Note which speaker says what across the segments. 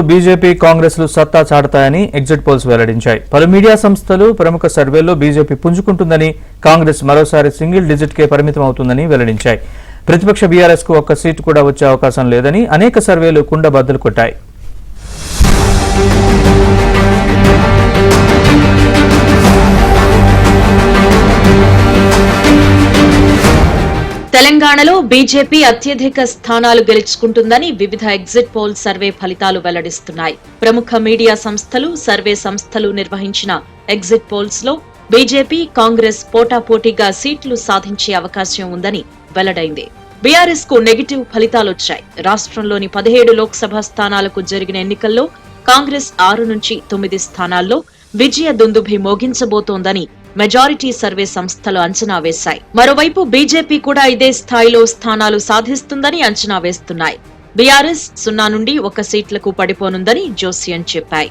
Speaker 1: BJP Congress లు సత్తా చాటుతాయని exit polls వెల్లడించాయి. పలు మీడియా సంస్థలు ప్రముఖ సర్వేల్లో బీజేపీ పుంజుకుంటుందని, కాంగ్రెస్ మరోసారి సింగిల్ డిజిట్ కే పరిమితం అవుతుందని వెల్లడించాయి. ప్రతిపక్ష బీఆర్ఎస్ కు ఒక్క సీటు కూడా వచ్చే అవకాశం లేదని అనేక సర్వేలు కుండబద్దలు కొట్టాయి.
Speaker 2: తెలంగాణలో బీజేపీ అత్యధిక స్థానాలు గెలుచుకుంటుందని వివిధ ఎగ్జిట్ పోల్ సర్వే ఫలితాలు వెల్లడిస్తున్నాయి. ప్రముఖ మీడియా సంస్థలు, సర్వే సంస్థలు నిర్వహించిన ఎగ్జిట్ పోల్స్ లో బీజేపీ, కాంగ్రెస్ పోటాపోటీగా సీట్లు సాధించే అవకాశం ఉందని వెల్లడైంది. బీఆర్ఎస్ కు నెగిటివ్ ఫలితాలొచ్చాయి. రాష్ట్రంలోని 17 లోక్సభ స్థానాలకు జరిగిన ఎన్నికల్లో కాంగ్రెస్ 6 నుంచి 9 స్థానాల్లో విజయ దుందుభి మోగించబోతోందని మెజారిటీ సర్వే సంస్థలు అంచనా వేశాయి. మరోవైపు బీజేపీ కూడా ఇదే స్థాయిలో స్థానాలు సాధిస్తుందని అంచనా వేస్తున్నాయి. బీఆర్ఎస్ 0 నుండి 1 సీట్లకు పడిపోనుందని జోస్యం చెప్పాయి.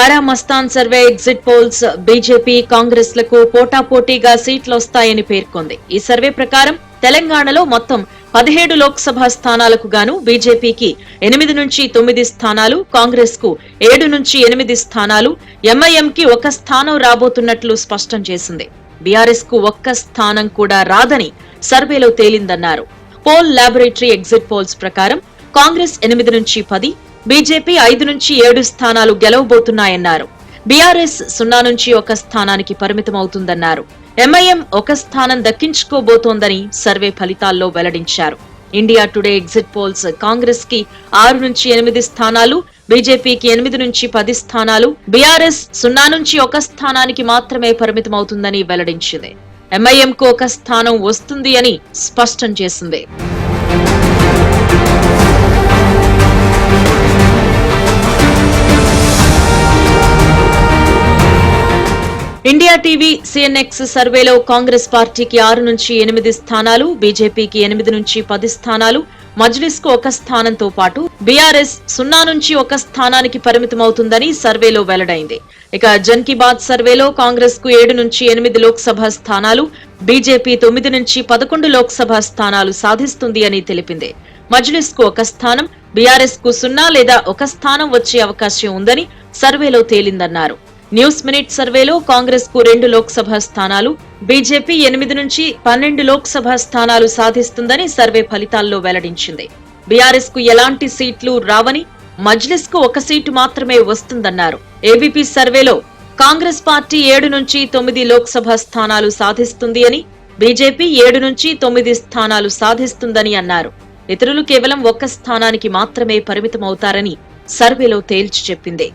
Speaker 2: Aara Mastan survey exit polls BJP, Congress లకు పోటాపోటీగా సీట్లొస్తాయని పేర్కొంది. ఈ సర్వే ప్రకారం తెలంగాణలో మొత్తం 17 లోక్సభ స్థానాలకు గాను బీజేపీకి 8 నుంచి 9 స్థానాలు, కాంగ్రెస్ కు 7 నుంచి 8 స్థానాలు, ఎంఐఎంకి 1 స్థానం రాబోతున్నట్లు స్పష్టం చేసింది. బీఆర్ఎస్ కు 1 స్థానం కూడా రాదని సర్వేలో తేలిందన్నారు. పోల్ ల్యాబొరేటరీ ఎగ్జిట్ పోల్స్ ప్రకారం కాంగ్రెస్ 8 నుంచి 10, బీజేపీ 5 నుంచి 7 స్థానాలు గెలవబోతున్నాయన్నారు. బీఆర్ఎస్ 0 నుంచి 1 స్థానానికి పరిమితమవుతుందన్నారు. ఎంఐఎం 1 స్థానం దక్కించుకోబోతోందని సర్వే ఫలితాల్లో వెల్లడించారు. India today exit polls Congress కి 6 నుంచి 8 స్థానాలు, బీజేపీకి 8 నుంచి 10 స్థానాలు, బీఆర్ఎస్ 0 నుంచి 1 స్థానానికి మాత్రమే పరిమితమవుతుందని వెల్లడించింది. ఎంఐఎం కు 1 స్థానం వస్తుంది అని స్పష్టం చేసింది. ఇండియా టీవీ సిఎన్ఎక్స్ సర్వేలో కాంగ్రెస్ పార్టీకి 6 నుంచి 8 స్థానాలు, బీజేపీకి 8 నుంచి 10 స్థానాలు, మజ్లిస్ కు 1 స్థానంతో పాటు బీఆర్ఎస్ 0 నుంచి 1 స్థానానికి పరిమితమవుతుందని సర్వేలో వెల్లడైంది. ఇక జన్ కీ బాత్ సర్వేలో కాంగ్రెస్ కు 7 నుంచి 8 లోక్సభ స్థానాలు, బీజేపీ 9 నుంచి 11 లోక్సభ స్థానాలు సాధిస్తుంది అని తెలిపింది. మజ్లిస్ కు 1 స్థానం, బీఆర్ఎస్ కు 0 లేదా 1 స్థానం వచ్చే అవకాశం ఉందని సర్వేలో తేలిందన్నారు. న్యూస్ మినిట్ సర్వేలో కాంగ్రెస్ కు 2 లోక్సభ స్థానాలు, బీజేపీ 8 నుంచి 12 లోక్సభ స్థానాలు సాధిస్తుందని సర్వే ఫలితాల్లో వెల్లడించింది. బీఆర్ఎస్ కు ఎలాంటి సీట్లు రావని, మజ్లిస్ కు 1 సీటు మాత్రమే వస్తుందన్నారు. ఏబీపీ సర్వేలో కాంగ్రెస్ పార్టీ 7 నుంచి 9 లోక్సభ స్థానాలు సాధిస్తుంది అని, బీజేపీ 7 నుంచి 9 స్థానాలు సాధిస్తుందని అన్నారు. ఇతరులు కేవలం 1 స్థానానికి మాత్రమే పరిమితమవుతారని సర్వేలో తేల్చి చెప్పింది.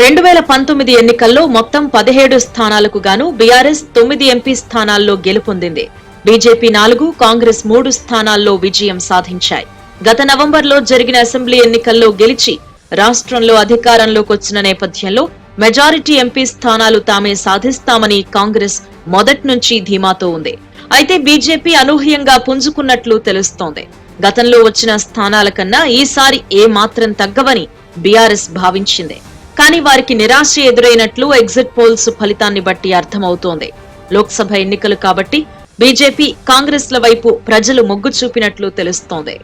Speaker 2: 2019 ఎన్నికల్లో మొత్తం 17 స్థానాలకు గాను బీఆర్ఎస్ 9 ఎంపీ స్థానాల్లో గెలుపొందింది. బీజేపీ 4, కాంగ్రెస్ 3 స్థానాల్లో విజయం సాధించాయి. గత నవంబర్లో జరిగిన అసెంబ్లీ ఎన్నికల్లో గెలిచి రాష్ట్రంలో అధికారంలోకి వచ్చిన నేపథ్యంలో మెజారిటీ ఎంపీ స్థానాలు తామే సాధిస్తామని కాంగ్రెస్ మొదటి నుంచి ధీమాతో ఉంది. అయితే బీజేపీ అనూహ్యంగా పుంజుకున్నట్లు తెలుస్తోంది. గతంలో వచ్చిన స్థానాల కన్నా ఈసారి ఏ మాత్రం తగ్గవని బీఆర్ఎస్ భావించింది. కానీ వారికి నిరాశ ఎదురైనట్లు ఎగ్జిట్ పోల్స్ ఫలితాన్ని బట్టి అర్థమవుతోంది. లోక్సభ ఎన్నికలు కాబట్టి బీజేపీ, కాంగ్రెస్ల వైపు ప్రజలు మొగ్గు చూపినట్లు తెలుస్తోంది.